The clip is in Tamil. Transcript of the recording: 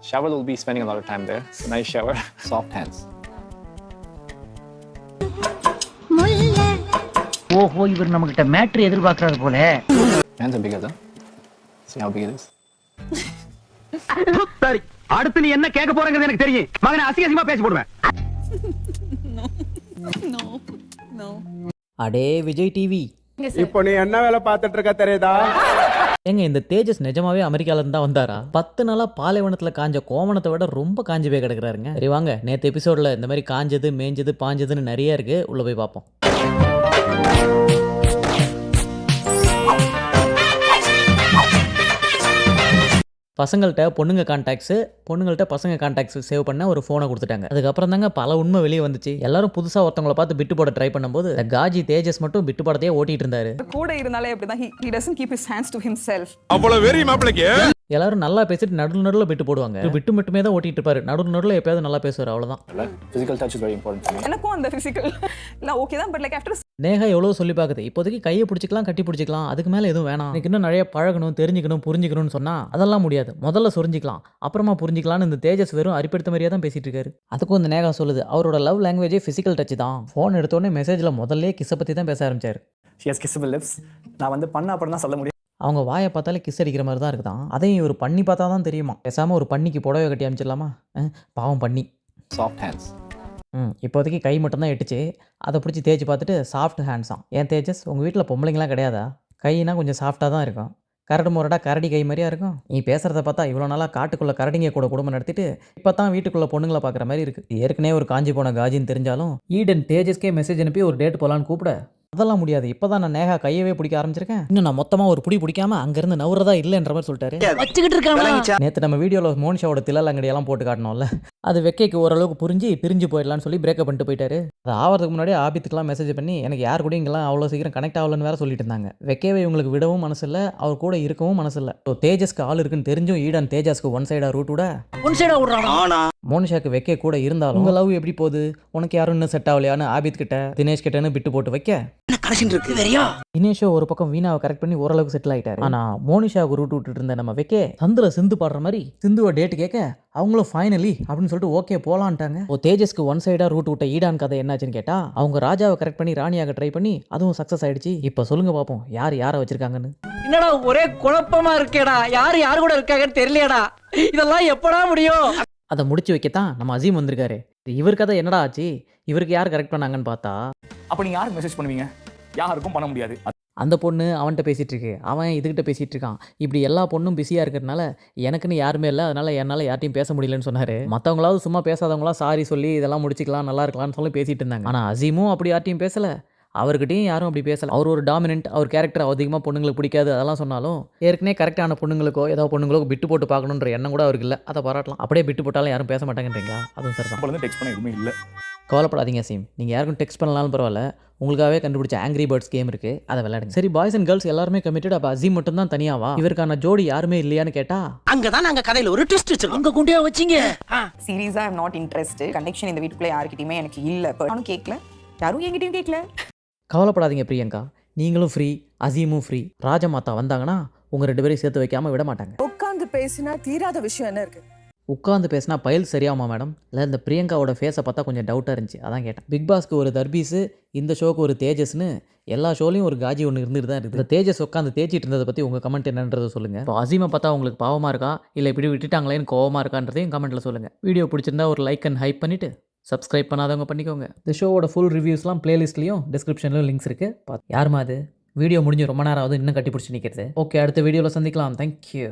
Shower will be spending a lot of time there. Nice shower. Soft hands. ஓஹோ, இவர் நம்மகிட்ட மேட்ரு எதிர்பார்க்கறாரு போல. Hands are bigger though. See how big it is? சரி, அடுத்து நீ என்ன கேட்க போறங்கிறது எனக்கு தெரியும். மகனே அசிங்கமா பேசி போடுவேன். அடே விஜய் டிவி, இப்போ நீ என்ன வேலை பார்த்துட்டு இருக்க தெரியுதா? ஏங்க இந்த தேஜஸ் நிஜமாவே அமெரிக்கால இருந்து தான் வந்தாரா? 10 நாளா பாலைவனத்துல காஞ்ச கோமணத்தை விட ரொம்ப காஞ்சு போய் கிடக்குறாருங்க. சரி வாங்க, நேற்று எபிசோட்ல இந்த மாதிரி காஞ்சது மேஞ்சது பாஞ்சதுன்னு நிறைய இருக்கு, உள்ள போய் பார்ப்போம். பசங்கள்கிட்ட பொண்ணுங்க கான்டாக்ட்ஸு, பொண்ணுங்கள்ட்ட பசங்க கான்டாக்ட்ஸ் சேவ் பண்ண ஒரு ஃபோனை கொடுத்துட்டாங்க. அதுக்கப்புறம் தாங்க பல உண்மை வெளியே வந்துச்சு. எல்லாரும் புதுசாக ஒருத்தவங்களை பார்த்து பிட்டு போட ட்ரை பண்ணும்போது காஜி தேஜஸ் மட்டும் பிட்டு போடத்தையே ஓட்டிட்டு இருந்தாரு. கூட இருந்தாலே அப்படிதான். he doesn't keep his hands to himself. அவ்வளவு வெரி மாப்ளக்கே. எல்லாரும் நல்லா பேசிட்டு நடுவில் பிட்டு போடுவாங்க. பிட்டு மட்டுமே தான் ஓட்டிட்டு இருப்பாரு. நடுவில் எப்பயாவது நல்லா பேசுவார், அவ்வளோதான். Physical touch is very important for me. எனக்கும் அந்த physical எல்லாம் ஓகே தான், பட் லைக் ஆஃப்டர் நேஹா எவ்வளோ சொல்லி பார்க்குது. இப்போதைக்கு கையை பிடிச்சிக்கலாம், கட்டி பிடிச்சிக்கலாம், அதுக்கு மேலே எதுவும் வேணாம். எனக்கு இன்னும் நிறைய பழகணும், தெரிஞ்சுக்கணும், புரிஞ்சுக்கணும்னு சொன்னால் அதெல்லாம் முடியாது. முதல்ல சொரிஞ்சிக்கலாம், அப்புறமா புரிஞ்சிக்கலாம்னு இந்த தேஜஸ் வெறும் அரிப்படுத்த மாதிரியே தான் பேசிட்டு இருக்காரு. அதுக்கும் இந்த நேஹா சொல்லுது அவரோட லவ் லாங்குவேஜே ஃபிசிக்கல் டச் தான். ஃபோன் எடுத்தோடனே மெசேஜில் முதல்ல கிஸ்ஸை பற்றி தான் பேச ஆரம்பிச்சார். She has kissable lips. நான் வந்து பண்ண அப்புறம் தான் சொல்ல முடியும். அவங்க வாயை பார்த்தாலே கிஸ் அடிக்கிற மாதிரி தான் இருக்குதான். அதையும் இவர் பண்ணி பார்த்தா தான் தெரியுமா. பேசாமல் ஒரு பண்ணிக்கு புடவை கட்டி அமைச்சிடலாமா? பாவம் பண்ணி. Soft hands. இப்போதைக்கு கை மட்டும்தான் எட்டுச்சு. அதை பிடிச்சி தேய்ச்சி பார்த்துட்டு சாஃப்ட் ஹேண்ட்ஸாம். ஏன் தேஜஸ், உங்கள் வீட்டில் பொம்பளைங்களாம் கிடையாதா? கைனா கொஞ்சம் சாஃப்டாக தான் இருக்கும். கரடு முரடா கரடி கை மாதிரியா இருக்கும். நீ பேசுகிறத பார்த்தா இவ்வளோ நாளாக காட்டுக்குள்ளே கரடிங்க கூட குடும்பம் நடத்திட்டு இப்போ தான் வீட்டுக்குள்ளே பொண்ணுங்களை பார்க்குற மாதிரி இருக்குது. ஏற்கனவே ஒரு காஞ்சி போன காஜின்னு தெரிஞ்சாலும் ஈடன் தேஜஸ்க்கே மெசேஜ் அனுப்பி ஒரு டேட் போகலான்னு கூப்பிட அதெல்லாம் முடியாது. இப்போ தான் நான் நேஹா கையவே பிடிக்க ஆரம்பிச்சிருக்கேன். இன்னும் நான் மொத்தமாக ஒரு பிடிக்காம அங்கேருந்து நவுறதா இல்லைன்ற மாதிரி சொல்லிட்டாரு. நேற்று நம்ம வீடியோவில் மோனிஷாவோட தில்லங்கடியெல்லாம் போட்டு காட்டணும்ல, அது வெக்கைக்கு ஓரளவுக்கு பிரிஞ்சு போயிடலான்னு சொல்லி பிரேக்கப் பண்ணிட்டு போயிட்டாரு. அது ஆகிறதுக்கு முன்னாடி ஆபித்துக்குலாம் மெசேஜ் பண்ணி எனக்கு யார் கூட இங்கெல்லாம் அவ்வளோ சீக்கிரம் கனெக்ட் ஆகலன்னு வேற சொல்லிட்டு இருந்தாங்க. வெக்கவே இவங்களுக்கு விடவும் மனசு இல்லை, அவர் கூட இருக்கவும் மனசு இல்லை. ஸோ தேஜஸ்க்கு ஆள் இருக்குன்னு தெரிஞ்சும் ஈடன் தேஜஸ்க்கு ஒன் சைடாக ரூட் விட மோனிஷாக்கு வெக்கே கூட இருந்தாலும் உங்கள் லவ் எப்படி போகுது, உனக்கு யாரும் இன்னும் செட் ஆகலையான்னு ஆபித் கிட்ட தினேஷ் கிட்டன்னு பிட்டு போட்டு வைக்க தினேஷோ ஒரு பக்கம் வீணாவை கரெக்ட் பண்ணி ஓரளவுக்கு செட்டில் ஆயிட்டாரு. ஆனா மோனிஷாவுக்கு ரூட் விட்டுட்டு இருந்த நம்ம வெக்கே சந்திர சிந்து பாடுற மாதிரி சிந்துவை டேட் கேட்க அவங்களும் ஃபைனலி அப்படின்னு சொல்லிட்டு ஓகே போலான்ட்டாங்க. தேஜஸ்க்கு ஒன் சைடா ரூட் விட்ட ஈடான் கதை என்னாச்சுன்னு கேட்டா அவங்க ராஜாவை கரெக்ட் பண்ணி ராணியாக ட்ரை பண்ணி அதுவும் சக்சஸ் ஆயிடுச்சு. இப்ப சொல்லுங்க பாப்போம் யாரை வச்சிருக்காங்கன்னு. என்னடா ஒரே குழப்பமா இருக்கேடா, யாரு கூட இருக்காங்கன்னு தெரியலையடா, இதெல்லாம் எப்படா முடியும்? அதை முடிச்சு வைக்கத்தான் நம்ம அசீம் வந்திருக்காரு. இவர் கதை என்னடா ஆச்சு, இவருக்கு யார் கரெக்ட் பண்ணாங்கன்னு பார்த்தா அப்போ நீங்கள் யாருக்கு மெசேஜ் பண்ணுவீங்க? யாருக்கும் பண்ண முடியாது. அந்த பொண்ணு அவன்கிட்ட பேசிகிட்டு இருக்கு, அவன் இதுகிட்ட பேசிகிட்டு இருக்கான். இப்படி எல்லா பொண்ணும் பிஸியாக இருக்கிறதுனால எனக்குன்னு யாருமே இல்லை, அதனால் என்னால் யார்ட்டையும் பேச முடியலன்னு சொன்னார். மற்றவங்களாவது சும்மா பேசாதவங்களா சாரி சொல்லி இதெல்லாம் முடிச்சிக்கலாம் நல்லா இருக்கலாம்னு சொல்லி பேசிகிட்டு இருந்தாங்க. ஆனால் அசீமும் அப்படி யார்ட்டையும் பேசலை, அவர்கிட்டையும் யாரும் அப்படி பேசலை. அவர் ஒரு டாமினன்ட், அவர் கேரக்டர் அதிகமாக பொண்ணுங்களுக்கு பிடிக்காது அதெல்லாம் சொன்னாலும் ஏற்கனவே கரெக்டான பொண்ணுங்களுக்கோ ஏதோ பொண்ணுங்களுக்கோ பிட்டு போட்டு பார்க்கணுன்ற எண்ணம் கூட அவருக்கு இல்லை. அதை பாராட்டலாம். அப்படியே பிட்டு போட்டாலும் யாரும் பேச மாட்டாங்கன்றீங்களா? அதுவும் சரி தான். டெக்ஸ்ட் பண்ண எதுவுமே இல்லை. கவலைப்படாதீங்க அசீம், நீங்கள் யாருக்கும் டெக்ஸ்ட் பண்ணலாலும் பரவாயில்ல, உங்களுக்காகவே கண்டுபிடிச்ச ஆங்கிரி பேர்ட்ஸ் கேம் இருக்குது, அதை விளையாடுங்க. சரி, பாய்ஸ் அண்ட் கேர்ள்ஸ் எல்லாருமே கமிட்டட், அப்போ அசீம் மட்டும் தான் தனியாவா? இவருக்கான ஜோடி யாருமே இல்லையான்னு கேட்டா அங்கதான் நாங்க கதையில ஒரு ட்விஸ்ட் வச்சிருக்கோம். அங்க கொண்டே வச்சீங்க. சீரியஸா ஐ அம் நாட் இன்ட்ரெஸ்டட். கனெக்ஷன் இந்த வீட்டுக்குள்ள யார்கிட்டயுமே எனக்கு இல்ல. நானும் கேட்கல, யாரும் என்கிட்டயும் கேட்கல. கவலைப்படாதீங்க பிரியங்கா, நீங்களும் ஃப்ரீ, அசீமும் ஃப்ரீ. ராஜமாதா வந்தாங்கன்னா உங்க 2 பேரையும் சேர்த்து வைக்காம விட மாட்டாங்க. உட்கார்ந்து பேசினா தீராத விஷயம் என்ன இருக்கு? உட்காந்து பேசினா பயில் சரியாகுமா மேடம்? இல்லை இந்த பிரியங்காவோட ஃபேஸை பார்த்தா கொஞ்சம் டவுட்டாக இருந்துச்சு, அதான் கேட்டேன். பிக் பாஸ்க்கு ஒரு தர்பீஸு, இந்த ஷோக்கு ஒரு தேஜஸ்னு எல்லா ஷோலையும் ஒரு காஜி ஒன்று இருந்துட்டு தான் இருக்குது. இந்த தேஜஸ் உட்காந்து தேய்ச்சிட்டு இருந்ததை பற்றி உங்கள் கமெண்ட் என்னன்றதை சொல்லுங்கள். இப்போ அசீமை பார்த்தா உங்களுக்கு பாவமாக இருக்கா, இல்லை இப்படி விட்டுட்டாங்களேன்னு கோவமாக இருக்கான்றதையும் கமெண்ட்டில் சொல்லுங்கள். வீடியோ பிடிச்சிருந்தா ஒரு லைக் அண்ட் ஹைப் பண்ணிவிட்டு சப்ஸ்கிரைப் பண்ணாதவங்க பண்ணிக்கோங்க. இந்த ஷோவோட ஃபுல் ரிவ்யூஸ்லாம் பிளேலிஸ்ட்லையும் டிஸ்கிரிப்ஷன்லையும் லிங்க்ஸ் இருக்குது. யாருமா அது வீடியோ முடிஞ்சு ரொம்ப நேரம் ஆகுது இன்னும் கட்டி பிடிச்சி நிற்கிறது. ஓகே, அடுத்த வீடியோவில் சந்திக்கலாம். தேங்க்யூ.